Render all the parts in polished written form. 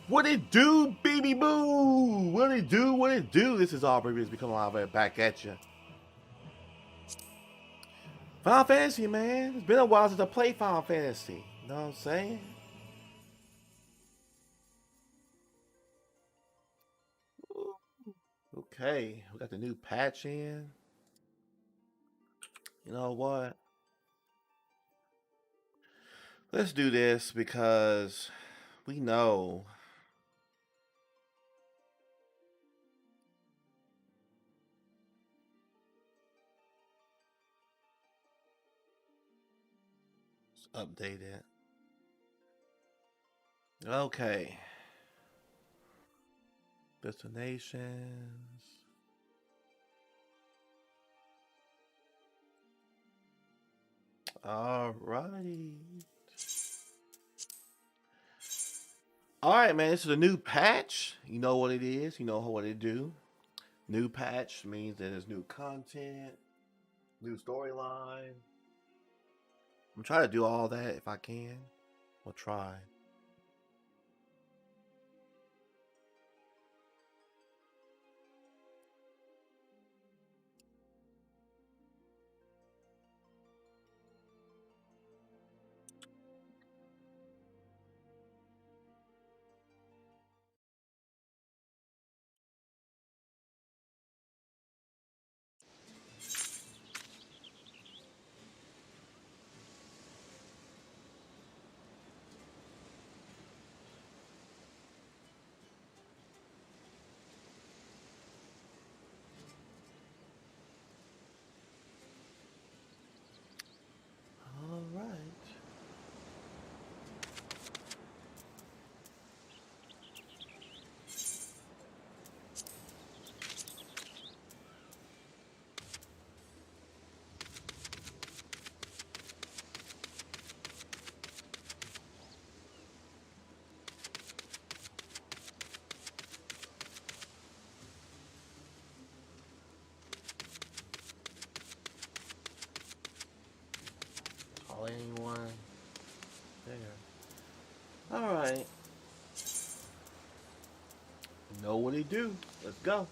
What it do, baby boo? What it do? What it do? This is all It's become live right back at you. Final Fantasy, man. It's been a while since I played Final Fantasy. You know what I'm saying? Okay, we got the new patch in. You know what? Let's do this because we know it's updated. Okay. Destinations. Alrighty. Alright, man. This is a new patch. You know what it is. You know what it do. New patch means that there's new content, new storyline. I'm trying to do all that if I can. We'll try. All right. Call anyone. There. All right. Know what he do. Let's go.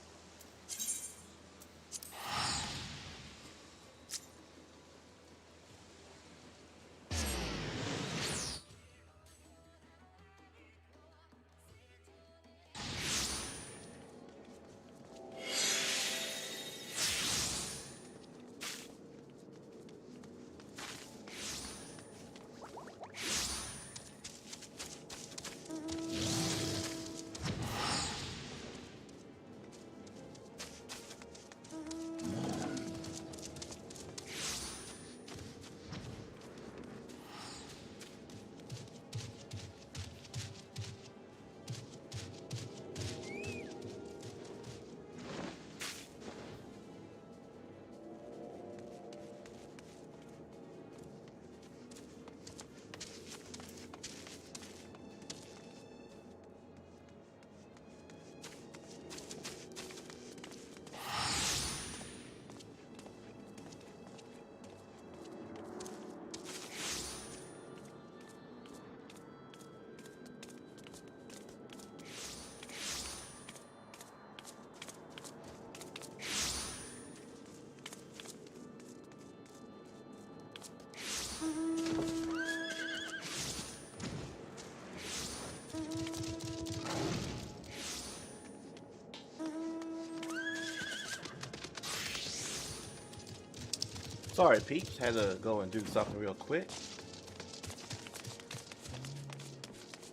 Sorry, peeps. Had to go and do something real quick.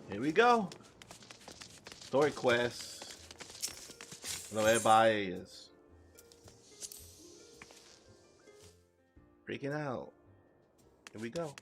Here we go. Story quest. I know everybody is freaking out. Here we go.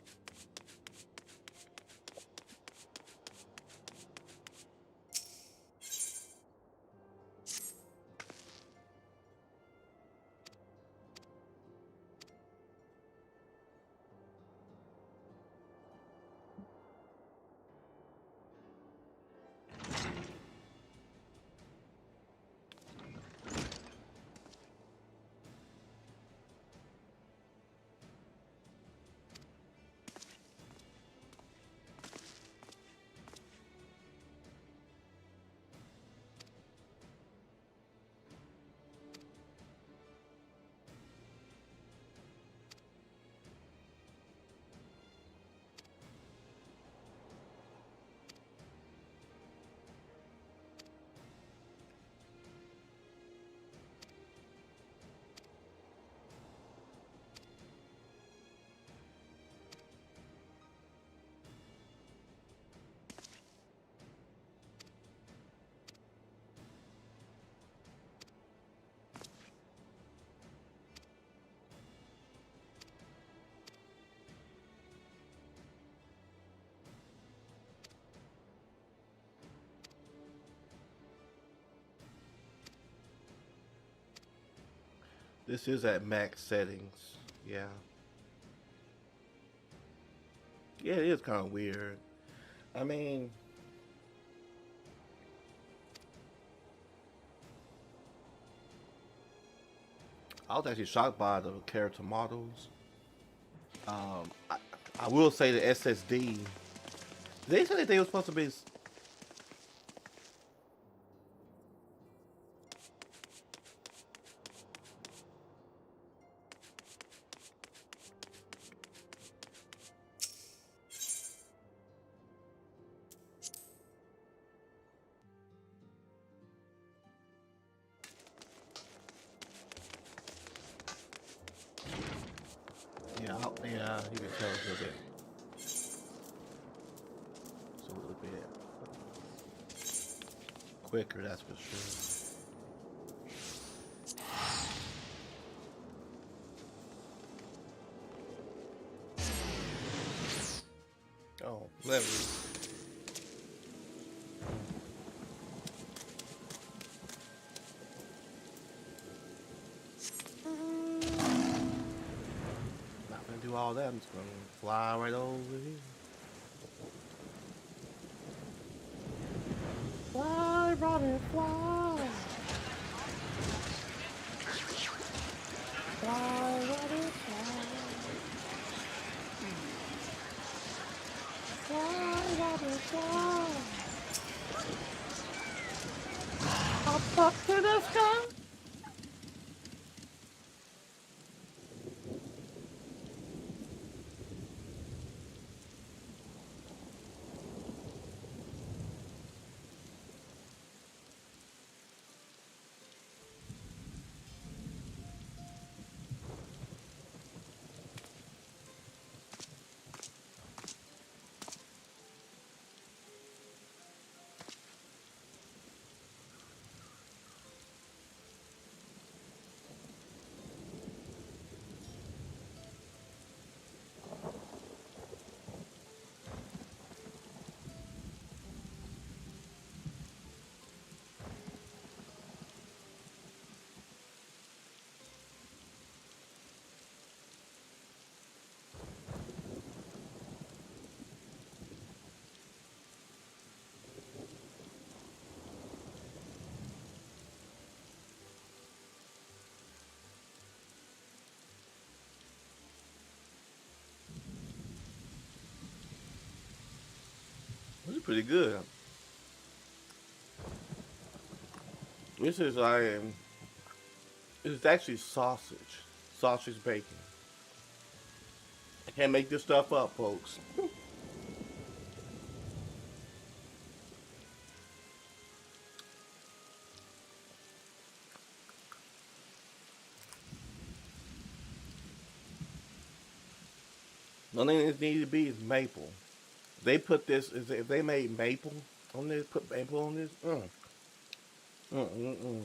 This is at max settings. Yeah. Yeah, it is kind of weird. I mean, I was actually shocked by the character models. I will say the SSD. They said that they were supposed to be. Yeah, yeah, you can tell it's a little bit quicker. That's for sure. Oh, level. Not gonna do all that. I'm just gonna fly right over here. Fly, Robin, fly. Fly, Robin, fly. Fly, Robin, fly. Up to the sky. This is pretty good. This is like it's actually sausage bacon. I can't make this stuff up, folks. The only thing it needs to be is maple. They put this. If they made maple on this, put maple on this. Mm, mm, mm.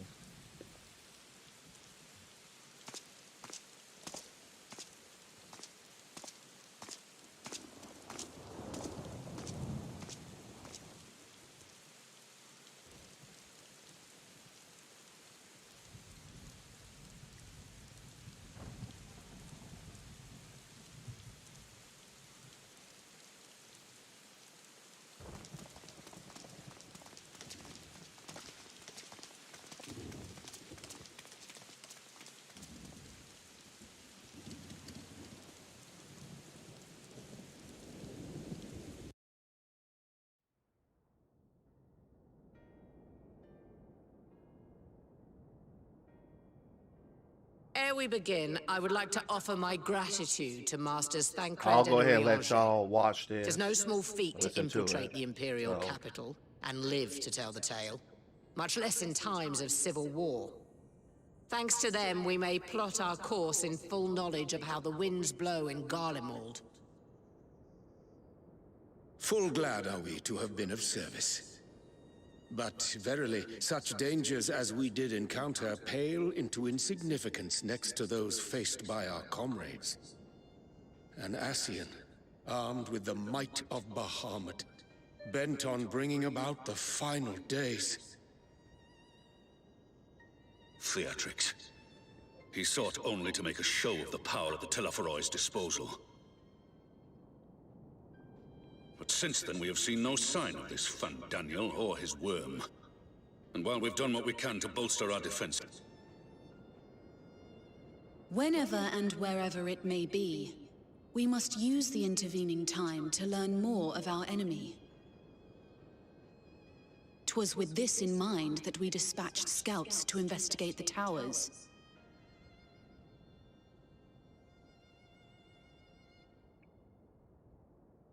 Ere we begin, I would like to offer my gratitude to Masters I'll Thancred go and ahead and let Urianger. y'all watch It this. is no small feat to Listen to it. infiltrate the Imperial So, capital and live to tell the tale, much less in times of civil war. Thanks to them, we may plot our course in full knowledge of how the winds blow in Garlemald. Full glad are we to have been of service. But verily, such dangers as we did encounter pale into insignificance next to those faced by our comrades. An Ascian, armed with the might of Bahamut, bent on bringing about the final days. Theatrix. He sought only to make a show of the power at the Telophoroid's disposal. But since then, we have seen no sign of this Fandaniel or his worm. And while we've done what we can to bolster our defense... Whenever and wherever it may be, we must use the intervening time to learn more of our enemy. 'Twas with this in mind that we dispatched scouts to investigate the towers.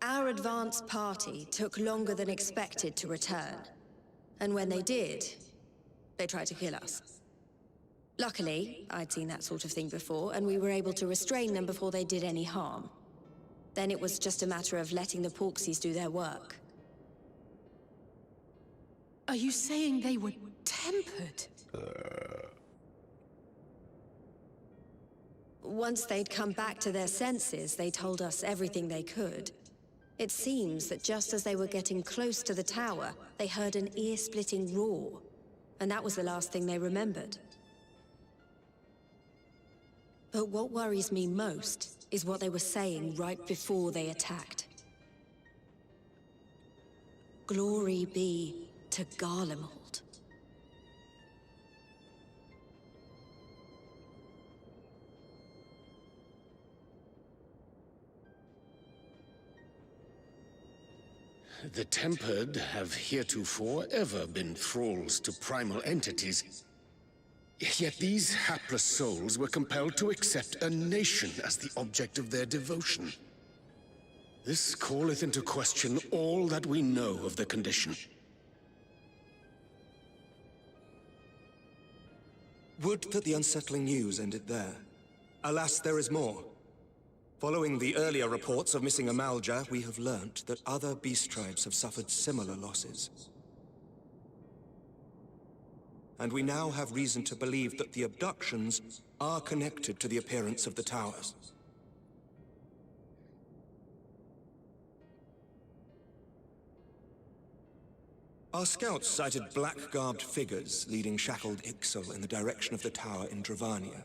Our advance party took longer than expected to return. And when they did, they tried to kill us. Luckily, I'd seen that sort of thing before, and we were able to restrain them before they did any harm. Then it was just a matter of letting the Porksies do their work. Are you saying they were tempered? Once they'd come back to their senses, they told us everything they could. It seems that just as they were getting close to the tower, they heard an ear-splitting roar. And that was the last thing they remembered. But what worries me most is what they were saying right before they attacked. Glory be to Garlemald. The Tempered have heretofore ever been thralls to primal entities. Yet these hapless souls were compelled to accept a nation as the object of their devotion. This calleth into question all that we know of the condition. Would that the unsettling news ended there. Alas, there is more. Following the earlier reports of missing Amalja, we have learnt that other beast tribes have suffered similar losses. And we now have reason to believe that the abductions are connected to the appearance of the towers. Our scouts sighted black-garbed figures leading shackled Ixal in the direction of the tower in Dravania.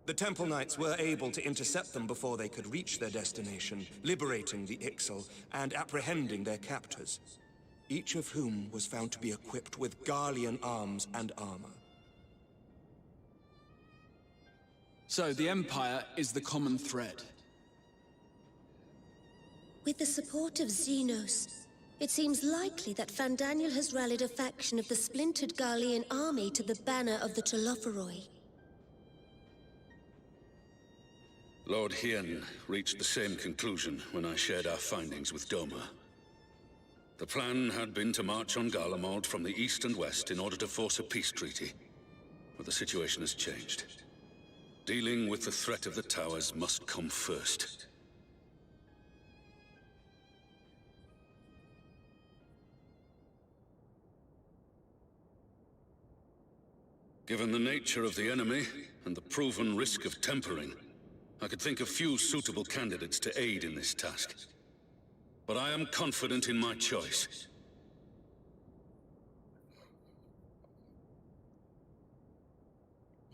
The Temple Knights were able to intercept them before they could reach their destination, liberating the Ixal and apprehending their captors, each of whom was found to be equipped with Garlean arms and armor. So the Empire is the common thread. With the support of Xenos, it seems likely that Fandaniel has rallied a faction of the splintered Garlean army to the banner of the Telophoroi. Lord Hien reached the same conclusion when I shared our findings with Doma. The plan had been to march on Garlemald from the east and west in order to force a peace treaty. But the situation has changed. Dealing with the threat of the towers must come first. Given the nature of the enemy and the proven risk of tempering, I could think of few suitable candidates to aid in this task. But I am confident in my choice.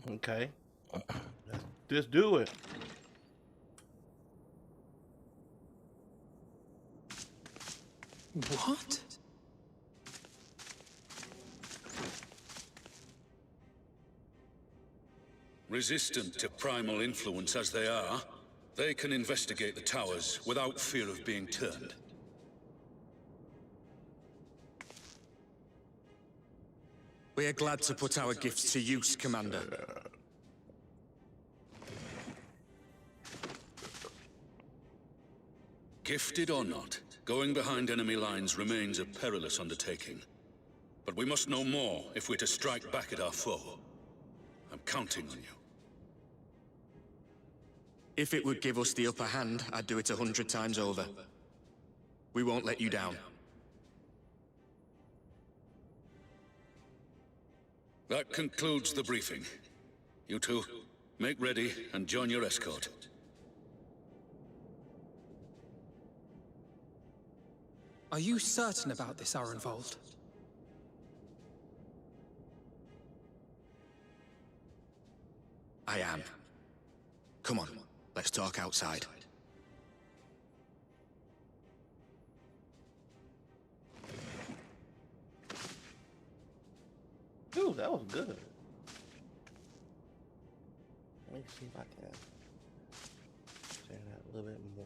Okay. Let's do it. What? Resistant to primal influence as they are, they can investigate the towers without fear of being turned. We are glad to put our gifts to use, Commander. Gifted or not, going behind enemy lines remains a perilous undertaking. But we must know more if we're to strike back at our foe. I'm counting on you. If it would give us the upper hand, I'd do it 100 times over. We won't let you down. That concludes the briefing. You two, make ready and join your escort. Are you certain about this, Arenvold? I am. Come on, let's talk outside. Dude, that was good. Let me see if I can share that a little bit more.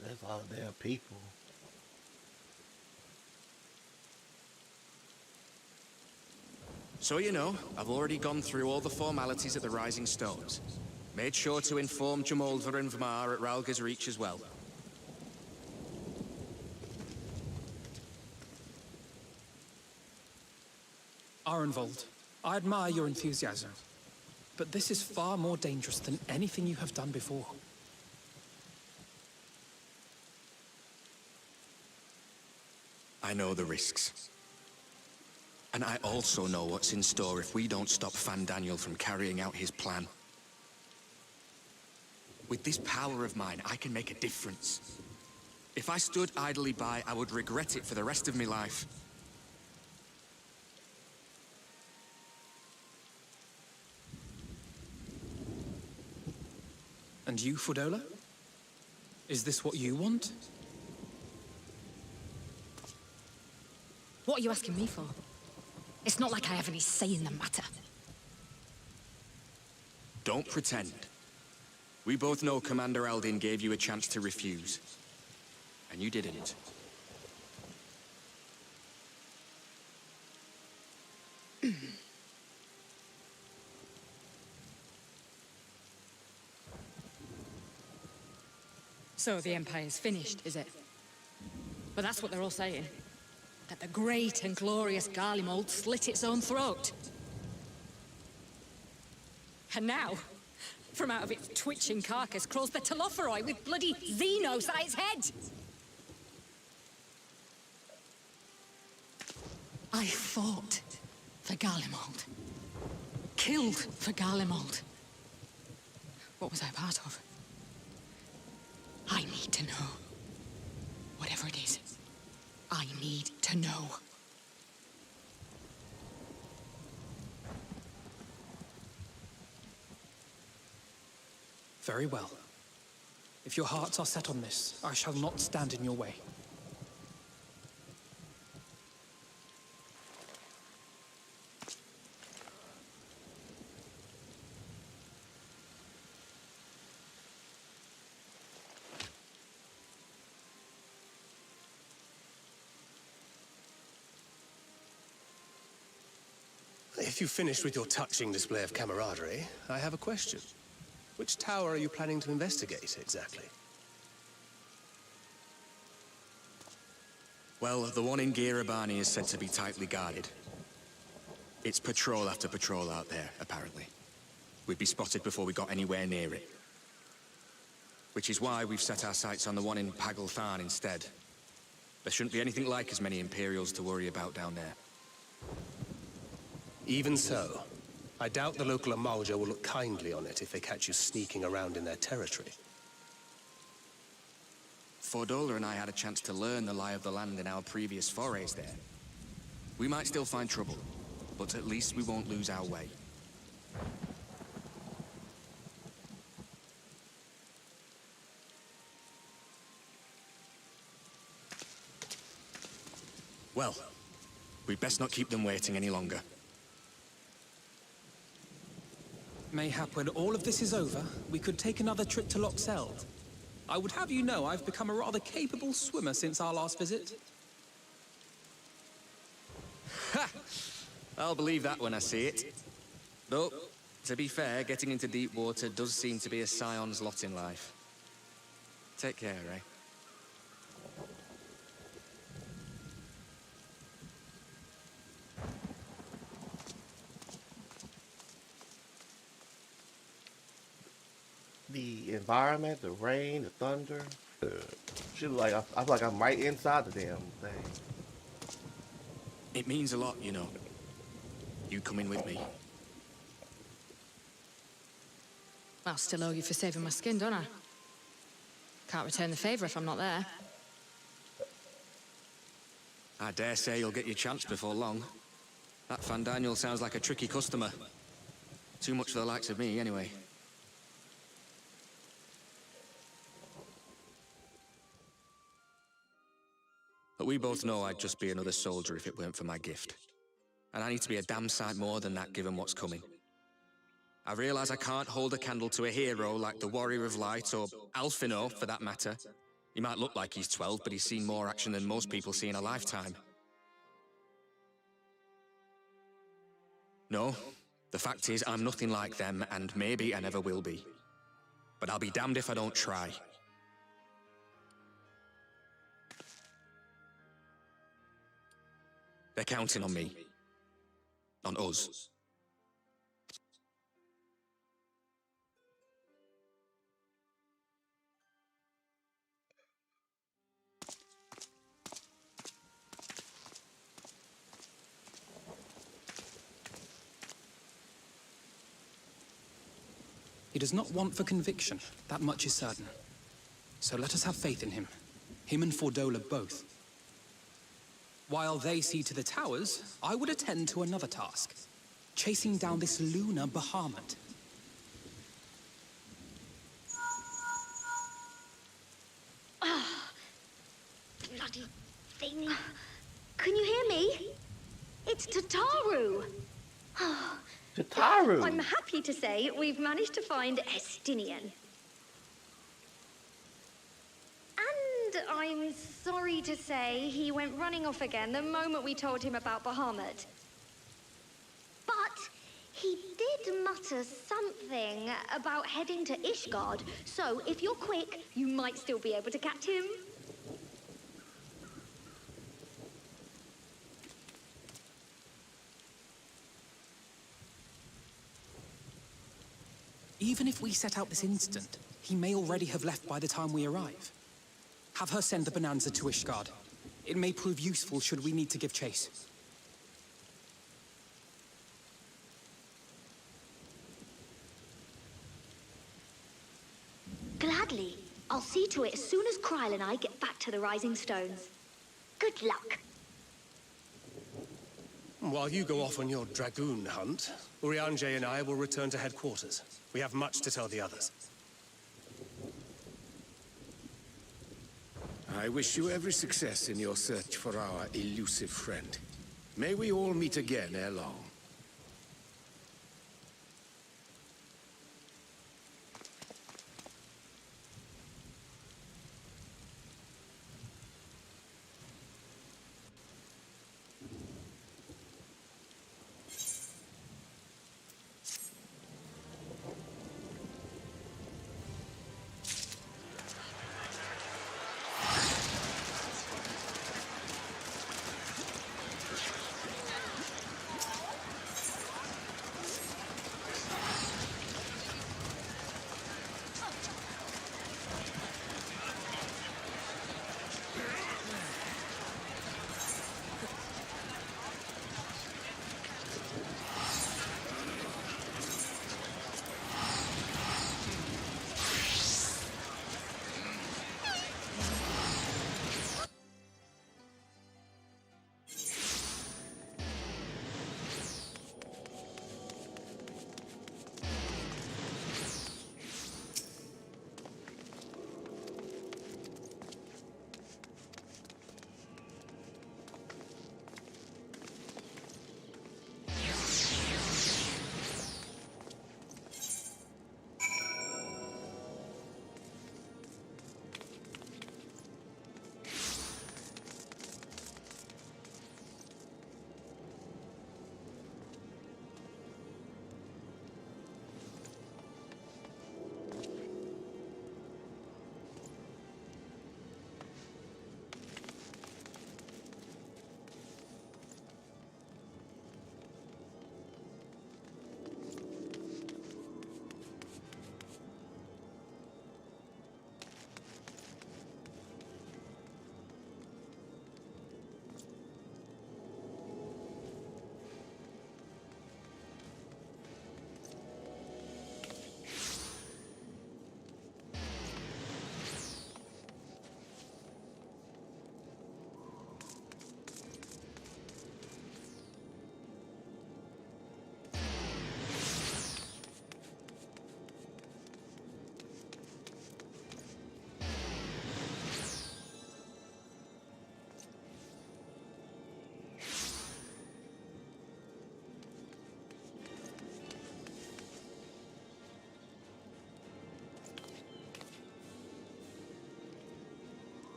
There's a lot of damn people. So you know, I've already gone through all the formalities at the Rising Stones. Made sure to inform Jamolver and Vmar at Ralga's Reach as well. Arenvold, I admire your enthusiasm, but this is far more dangerous than anything you have done before. I know the risks. And I also know what's in store if we don't stop Fandaniel from carrying out his plan. With this power of mine, I can make a difference. If I stood idly by, I would regret it for the rest of my life. And you, Fudola? Is this what you want? What are you asking me for? It's not like I have any say in the matter. Don't pretend. We both know Commander Aldin gave you a chance to refuse. And you didn't. So the Empire's finished, is it? But that's what they're all saying. That the great and glorious Garlemald slit its own throat. And now, from out of its twitching carcass crawls the Telophoroi with bloody Xenos at its head! I fought for Garlemald. Killed for Garlemald. What was I part of? I need to know. Whatever it is, I need to know. Very well. If your hearts are set on this, I shall not stand in your way. If you've finished with your touching display of camaraderie, I have a question. Which tower are you planning to investigate, exactly? Well, the one in Girabani is said to be tightly guarded. It's patrol after patrol out there, apparently. We'd be spotted before we got anywhere near it. Which is why we've set our sights on the one in Pagalthan instead. There shouldn't be anything like as many Imperials to worry about down there. Even so, I doubt the local Amalja will look kindly on it if they catch you sneaking around in their territory. Fordola and I had a chance to learn the lie of the land in our previous forays there. We might still find trouble, but at least we won't lose our way. Well, we'd best not keep them waiting any longer. Mayhap when all of this is over, we could take another trip to Loxeld. I would have you know I've become a rather capable swimmer since our last visit. Ha! I'll believe that when I see it. Though, To be fair, getting into deep water does seem to be a scion's lot in life. Take care, eh? The environment, the rain, the thunder. Shit, like I feel like I'm right inside the damn thing. It means a lot, you know. You coming with me? I'll still owe you for saving my skin, don't I? Can't return the favor if I'm not there. I dare say you'll get your chance before long. That Fandaniel sounds like a tricky customer. Too much for the likes of me, anyway. But we both know I'd just be another soldier if it weren't for my gift. And I need to be a damn sight more than that given what's coming. I realize I can't hold a candle to a hero like the Warrior of Light, or Alphino, for that matter. He might look like he's 12, but he's seen more action than most people see in a lifetime. No, the fact is I'm nothing like them, and maybe I never will be. But I'll be damned if I don't try. They're counting on me. On us. He does not want for conviction, that much is certain. So let us have faith in him. Him and Fordola both. While they see to the towers, I would attend to another task. Chasing down this lunar Bahamut. Bloody thing. Can you hear me? It's Tataru. Tataru! I'm happy to say we've managed to find Estinian. And I'm sorry to say he went running off again the moment we told him about Bahamut. But he did mutter something about heading to Ishgard, so if you're quick, you might still be able to catch him. Even if we set out this instant, he may already have left by the time we arrive. Have her send the Bonanza to Ishgard. It may prove useful should we need to give chase. Gladly. I'll see to it as soon as Kryl and I get back to the Rising Stones. Good luck. While you go off on your dragoon hunt, Urianger and I will return to headquarters. We have much to tell the others. I wish you every success in your search for our elusive friend. May we all meet again ere long.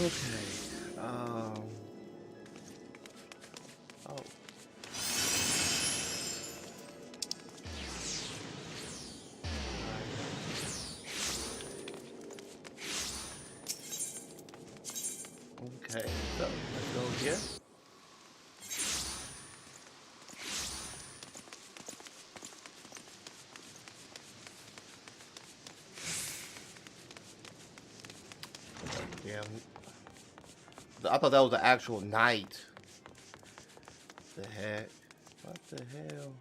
Okay. Oh. Okay, so let's go here. Yeah, I thought that was the actual night. The heck? What the hell?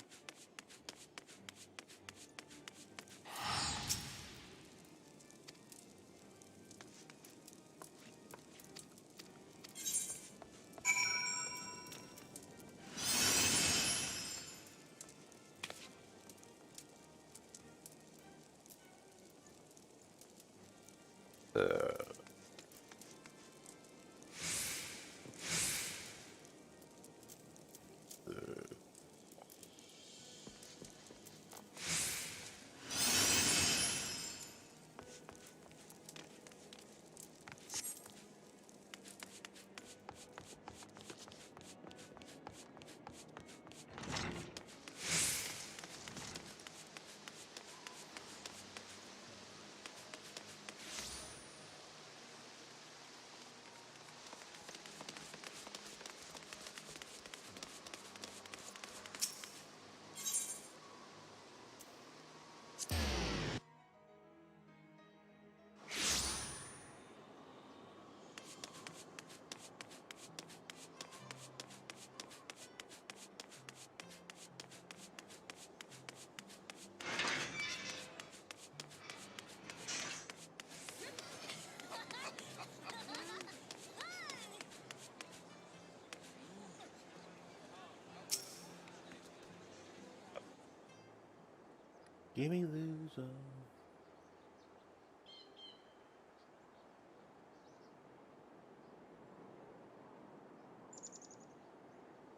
Gimme loser.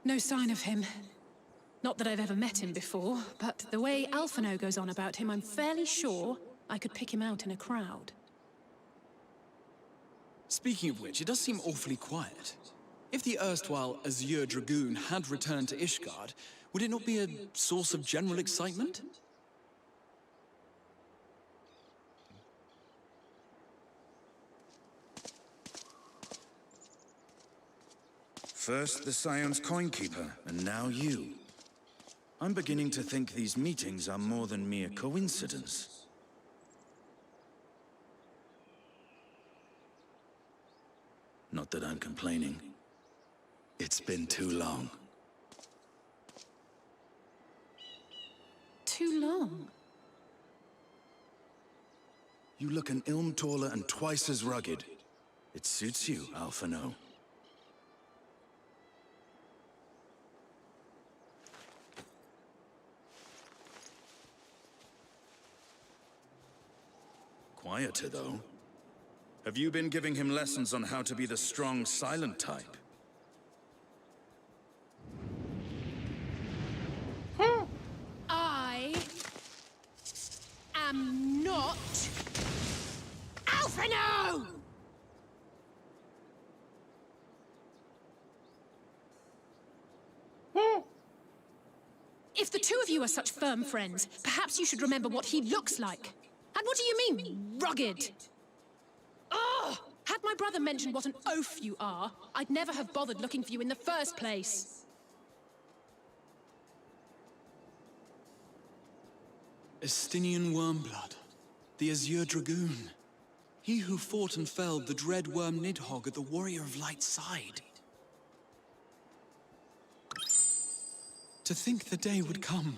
No sign of him. Not that I've ever met him before, but the way Alphino goes on about him, I'm fairly sure I could pick him out in a crowd. Speaking of which, it does seem awfully quiet. If the erstwhile Azure Dragoon had returned to Ishgard, would it not be a source of general excitement? First the Scion's Coinkeeper, and now you. I'm beginning to think these meetings are more than mere coincidence. Not that I'm complaining. It's been too long. Too long? You look an ilm taller and twice as rugged. It suits you, Alphino. Quieter, though. Have you been giving him lessons on how to be the strong, silent type? I am not Alphino! If the two of you are such firm friends, perhaps you should remember what he looks like. And what do you mean, rugged? Ugh! Had my brother mentioned what an oaf you are, I'd never have bothered looking for you in the first place. Estinian Wormblood, the Azure Dragoon. He who fought and felled the dread worm Nidhogg at the Warrior of Light's side. To think the day would come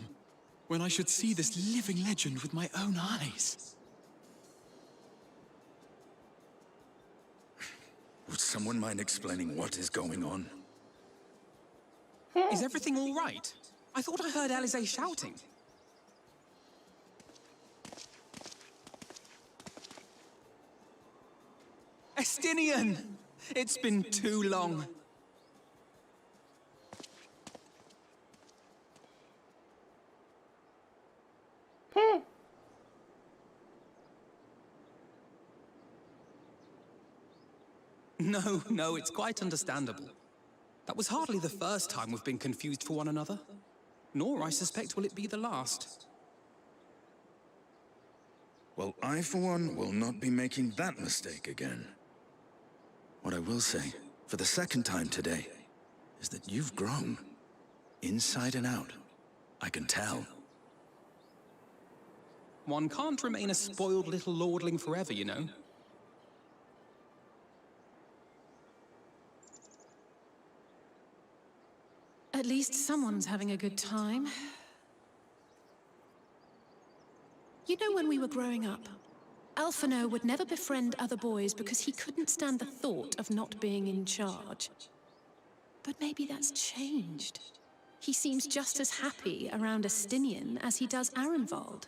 when I should see this living legend with my own eyes. Would someone mind explaining what is going on? Is everything all right? I thought I heard Alize shouting. Estinian! It's been too long. No, it's quite understandable. That was hardly the first time we've been confused for one another. Nor, I suspect, will it be the last. Well, I, for one, will not be making that mistake again. What I will say, for the second time today, is that you've grown. Inside and out. I can tell. One can't remain a spoiled little lordling forever, you know. At least someone's having a good time. You know, when we were growing up, Alphino would never befriend other boys because he couldn't stand the thought of not being in charge. But maybe that's changed. He seems just as happy around Estinian as he does Arenvald.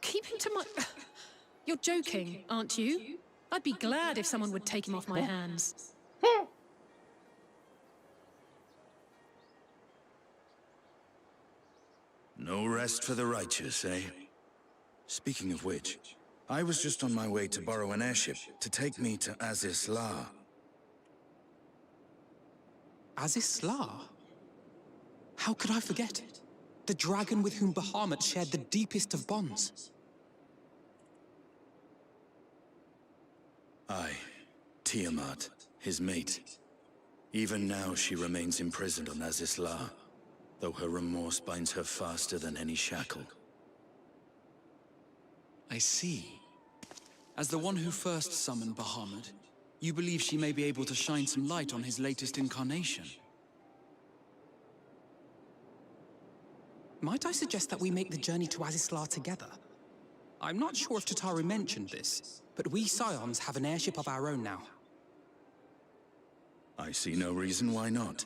Keep him to my... You're joking, aren't you? I'd be glad if someone would take him off my hands. No rest for the righteous, eh? Speaking of which, I was just on my way to borrow an airship to take me to Azis La. Azis La? How could I forget? The dragon with whom Bahamut shared the deepest of bonds. Aye, Tiamat, his mate. Even now she remains imprisoned on Azis La, though her remorse binds her faster than any shackle. I see. As the one who first summoned Bahamut, you believe she may be able to shine some light on his latest incarnation. Might I suggest that we make the journey to Azisla together? I'm not sure if Tataru mentioned this, but we Scions have an airship of our own now. I see no reason why not.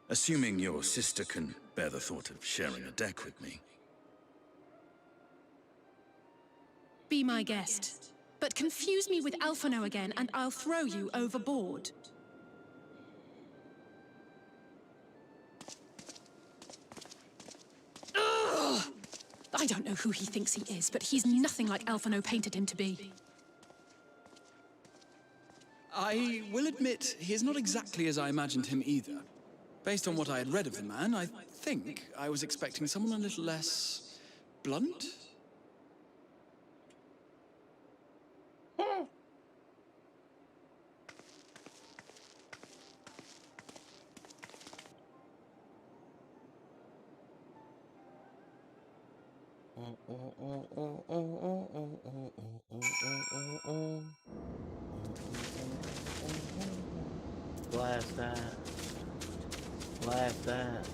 Assuming your sister can bear the thought of sharing a deck with me. Be my guest. But confuse me with Alphino again, and I'll throw you overboard. Ugh! I don't know who he thinks he is, but he's nothing like Alphino painted him to be. I will admit, he is not exactly as I imagined him either. Based on what I had read of the man, I think I was expecting someone a little less... blunt? Blast that. Blast that.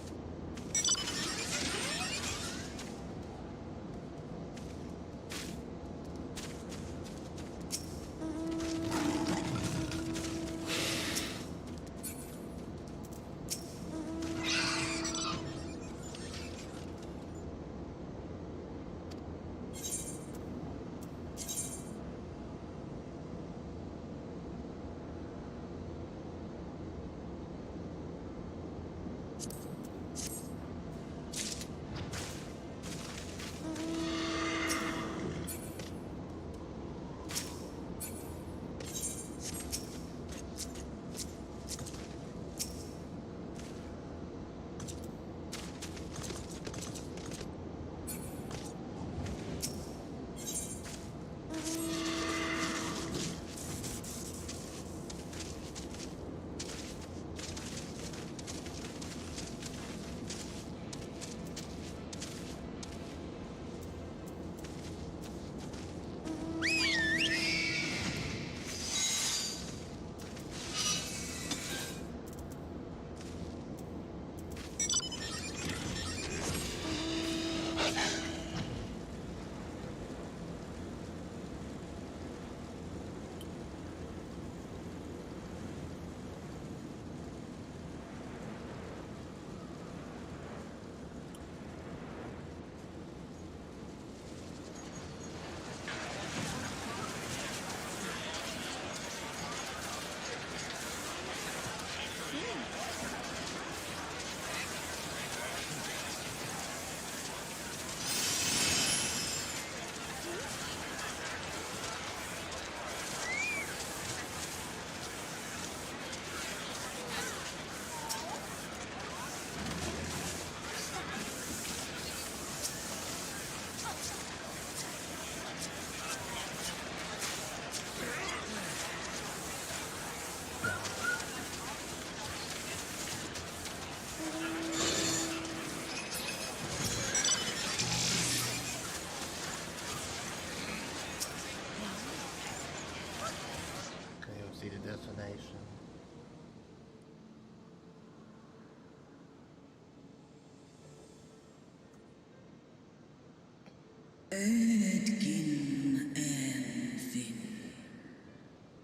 Edgin Elfin.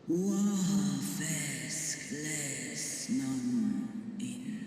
Wafes les non in.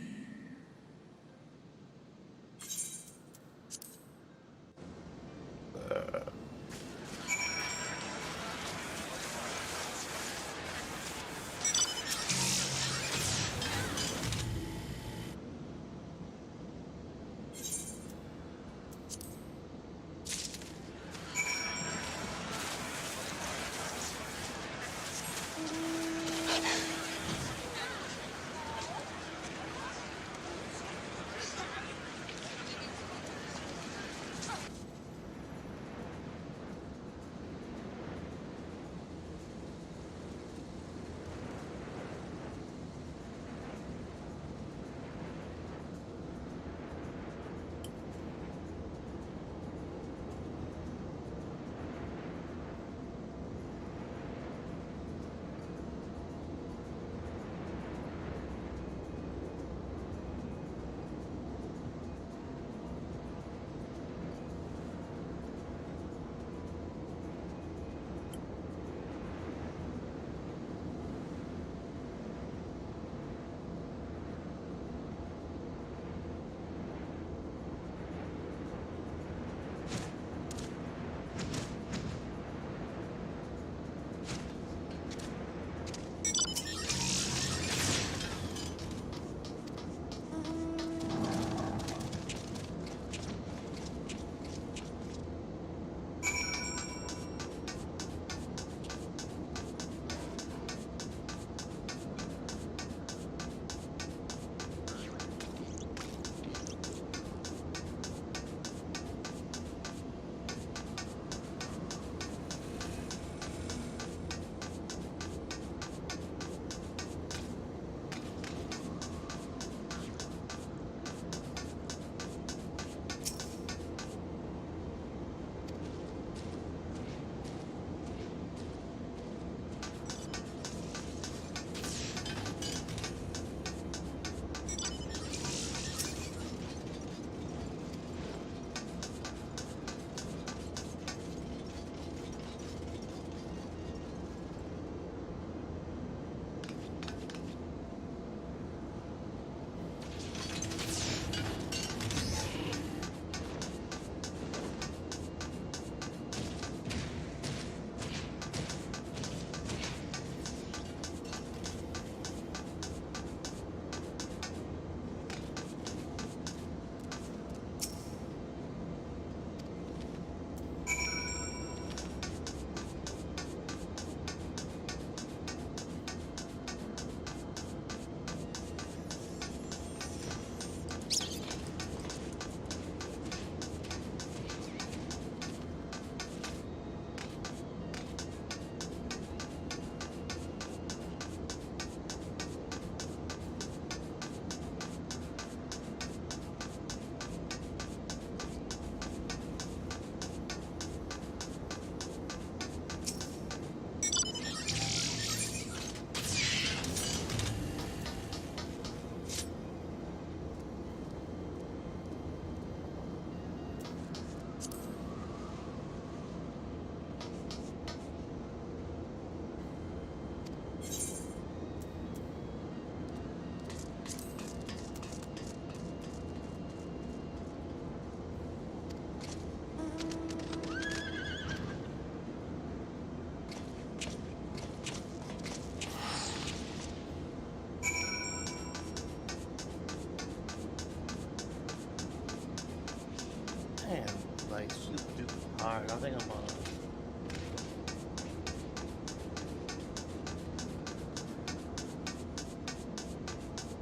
Man, like super duper hard. I think I'm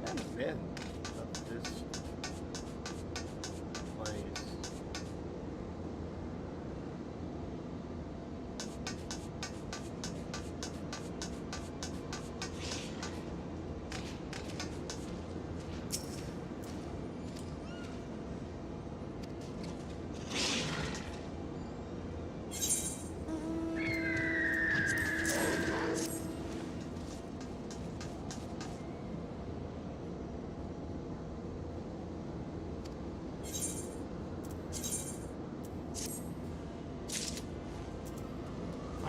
I haven't been up this place.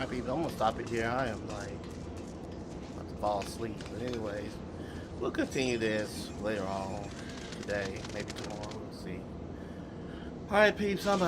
Alright, people, I'm gonna stop it here. I am like about to fall asleep. But anyways, we'll continue this later on today, maybe tomorrow. We'll see. Alright, peeps, I'm out.